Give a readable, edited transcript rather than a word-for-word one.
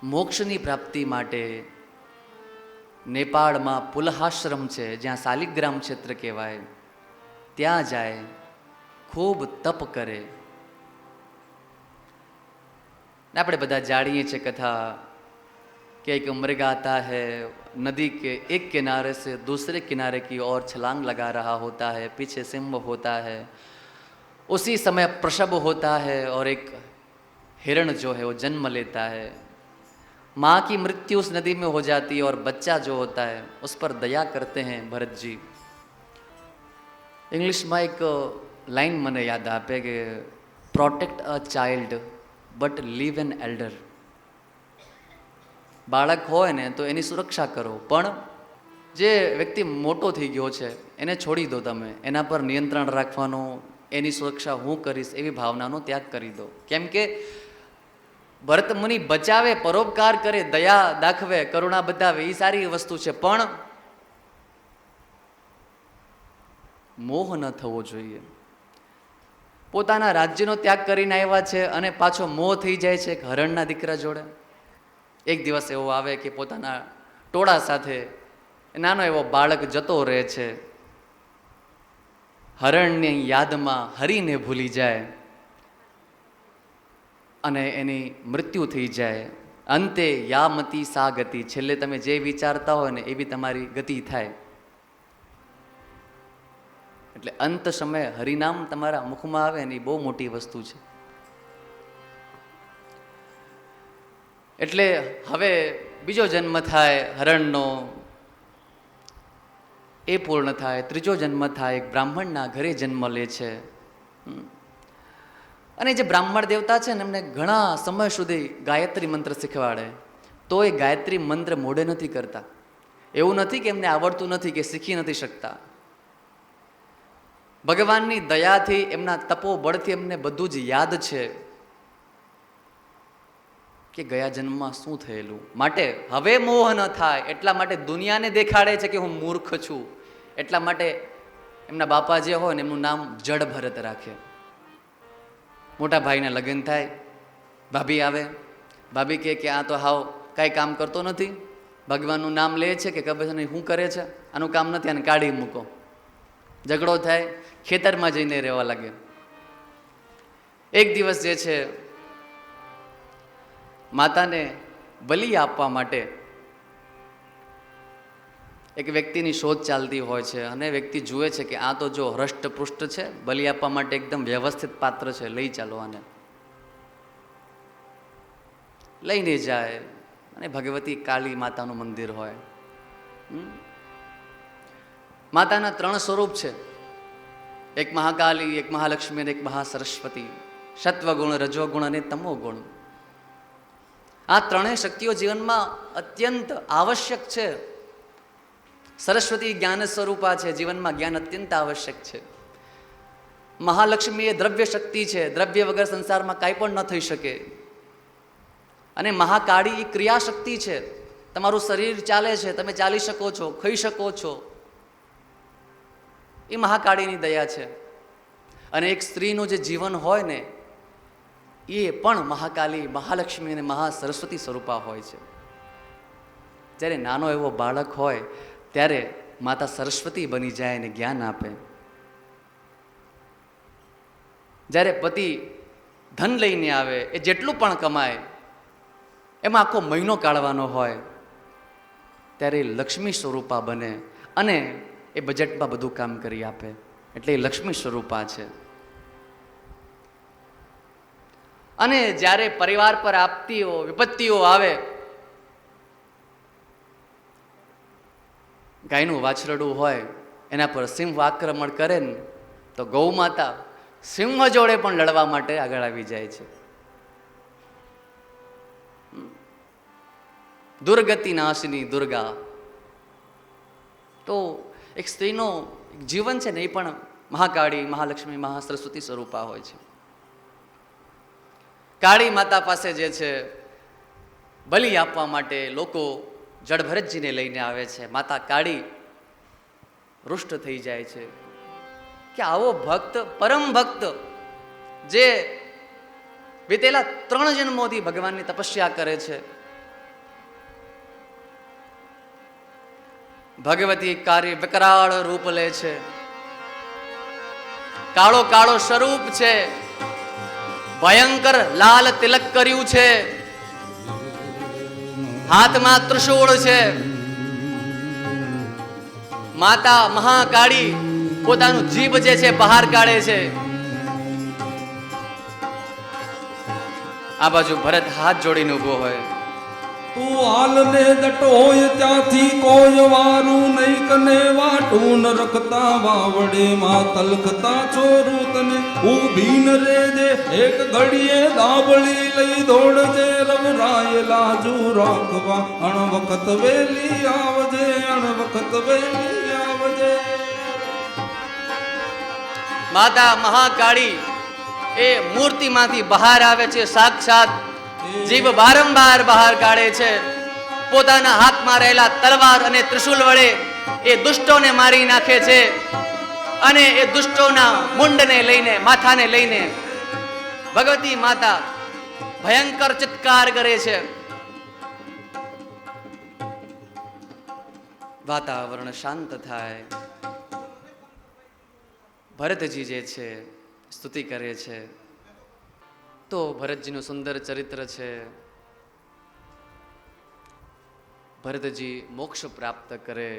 મોક્ષની પ્રાપ્તિ માટે નેપાળમાં પુલહાશ્રમ છે, જ્યાં શાલિગ્રામ ક્ષેત્ર કહેવાય, ત્યાં જાય, ખૂબ તપ કરે. આપણે બધા જાણીએ છીએ કથા कि एक मृग आता है, नदी के एक किनारे से दूसरे किनारे की ओर छलांग लगा रहा होता है, पीछे सिंह होता है, उसी समय प्रसव होता है और एक हिरण जो है वो जन्म लेता है. माँ की मृत्यु उस नदी में हो जाती है और बच्चा जो होता है उस पर दया करते हैं भरत जी. इंग्लिशમાં એક લાઈન મને યાદ આપે કે protect a child but leave an elder. બાળક હોય ને તો એની સુરક્ષા કરો, પણ જે વ્યક્તિ મોટો થઈ ગયો છે એને છોડી દો. તમે એના પર નિયંત્રણ રાખવાનું, એની સુરક્ષા હું કરીશ એવી ભાવનાનો ત્યાગ કરી દો. કેમ કે ભરત મુનિ બચાવે, પરોપકાર કરે, દયા દાખવે, કરુણા બતાવે, એ સારી વસ્તુ છે, પણ મોહ ન થવો જોઈએ. પોતાના રાજ્યનો ત્યાગ કરીને આવ્યા છે અને પાછો મોહ થઈ જાય છે હરણના દીકરા જોડે. એક દિવસ એવો આવે કે પોતાના ટોળા સાથે નાનો એવો બાળક જતો રહે છે, હરણની યાદમાં હરીને ભૂલી જાય અને એની મૃત્યુ થઈ જાય. અંતે યામતી સા ગતિ, છેલ્લે તમે જે વિચારતા હોય ને એવી તમારી ગતિ થાય. એટલે અંત સમયે હરિનામ તમારા મુખમાં આવે ને એ બહુ મોટી વસ્તુ છે. એટલે હવે બીજો જન્મ થાય હરણનો, એ પૂર્ણ થાય. ત્રીજો જન્મ થાય, એક બ્રાહ્મણના ઘરે જન્મ લે છે. અને જે બ્રાહ્મણ દેવતા છે ને એમને ઘણા સમય સુધી ગાયત્રી મંત્ર શીખવાડે, તો એ ગાયત્રી મંત્ર મોઢે નથી કરતા. એવું નથી કે એમને આવડતું નથી કે શીખી નથી શકતા. ભગવાનની દયાથી, એમના તપોબળથી એમને બધું જ યાદ છે કે ગયા જન્મમાં શું થયેલું. માટે હવે મોહ ન થાય, એટલા માટે દુનિયાને દેખાડે છે કે હું મૂર્ખ છું. એટલા માટે એમના બાપા જે હોય ને એમનું નામ જડ ભરત રાખે. મોટા ભાઈના લગ્ન થાય, ભાભી આવે, ભાભી કહે કે આ તો હાવ કાંઈ કામ કરતો નથી, ભગવાનનું નામ લે છે કે ખબર નહીં શું કરે છે, આનું કામ નથી, આને કાઢી મૂકો. ઝઘડો થાય, ખેતરમાં જઈને રહેવા લાગે. એક દિવસ જે છે માતાને બલિ આપવા માટે એક વ્યક્તિની શોધ ચાલતી હોય છે, અને વ્યક્તિ જુએ છે કે આ તો જો હૃષ્ટપુષ્ટ છે, બલિ આપવા માટે એકદમ વ્યવસ્થિત પાત્ર છે, લઈ ચાલો આને. લઈને જાય, અને ભગવતી કાળી માતાનું મંદિર હોય. માતાના 3 સ્વરૂપ છે, એક મહાકાલી, એક મહાલક્ષ્મી અને એક મહાસરસ્વતી. સત્વગુણ, રજોગુણ અને તમોગુણ. આ 3 શક્તિઓ જીવનમાં અત્યંત આવશ્યક છે. સરસ્વતી જ્ઞાન સ્વરૂપા છે, જીવનમાં જ્ઞાન અત્યંત આવશ્યક છે. મહાલક્ષ્મી એ દ્રવ્ય શક્તિ છે, દ્રવ્ય વગર સંસારમાં કાંઈ પણ ન થઈ શકે. અને મહાકાળી એ ક્રિયા શક્તિ છે, તમારું શરીર ચાલે છે, તમે ચાલી શકો છો, ખાઈ શકો છો, એ મહાકાળીની દયા છે. અને એક સ્ત્રીનું જે જીવન હોય ને એ પણ મહાકાલી, મહાલક્ષ્મી અને મહાસરસ્વતી સ્વરૂપા હોય છે. જ્યારે નાનો એવો બાળક હોય ત્યારે માતા સરસ્વતી બની જાય અને જ્ઞાન આપે. જ્યારે પતિ ધન લઈને આવે, એ જેટલું પણ કમાય એમાં આખો મહિનો કાઢવાનો હોય, ત્યારે લક્ષ્મી સ્વરૂપા બને અને એ બજેટમાં બધું કામ કરી આપે. એટલે એ લક્ષ્મી સ્વરૂપા છે. અને જ્યારે પરિવાર પર આપતીઓ વિપત્તિઓ આવે, ગાયનું વાછરડું હોય એના પર સિંહ આક્રમણ કરે ને તો ગૌ માતા સિંહ જોડે પણ લડવા માટે આગળ આવી જાય છે. દુર્ગતિ નાશિની દુર્ગા. તો એક સ્ત્રીનો જીવન છે ને એ પણ મહાકાળી, મહાલક્ષ્મી, મહાસરસ્વતી સ્વરૂપા હોય છે. કાળી માતા પાસે જે છે બલિ આપવા માટે લોકો જડભરતજીને લઈને આવે છે. માતા કાળી રૂષ્ટ થઈ જાય છે કે આવો ભક્ત, પરમ ભક્ત, જે વિતેલા 3 જન્મોથી ભગવાનની તપસ્યા કરે છે, ભગવતી કાર્ય વિકરાળ રૂપ લે છે. કાળો કાળો સ્વરૂપ છે, ભયંકર લાલ તિલક કર્યું છે, હાથમાં ત્રિશૂળ છે. માતા મહાકાળી પોતાનું જીભ જે છે બહાર કાઢે છે. આ બાજુ ભરત હાથ જોડીને ઉભો હોય. તું હાલને દટોય ત્યાંથી કોઈ વારું નહીં કને વાટું ન રખતા વાવડે માં તલખતા છોરું તને ઊભી ન રેજે એક ઘડીએ દાબળી લઈ દોડજે રવરાય લાજુ રાખવા અણ વખત વેલી આવજે અણ વખત વેલી આવજે. માતા મહાકાળી એ મૂર્તિમાંથી બહાર આવે છે. સાક્ષાત જીભ વારંવાર બહાર કાઢે છે. પોતાના હાથમાં રહેલા તલવાર અને ત્રિશૂલ વડે એ દુષ્ટોને મારી નાખે છે અને એ દુષ્ટોના મુંડને લઈને, માથાને લઈને ભગવતી માતા ભયંકર ચિત્કાર કરે છે. વાતાવરણ શાંત થાય. ભરતજી જે છે સ્તુતિ કરે છે. તો ભરતજીનું સુંદર ચરિત્ર છે. ભરતજી મોક્ષ પ્રાપ્ત કરે.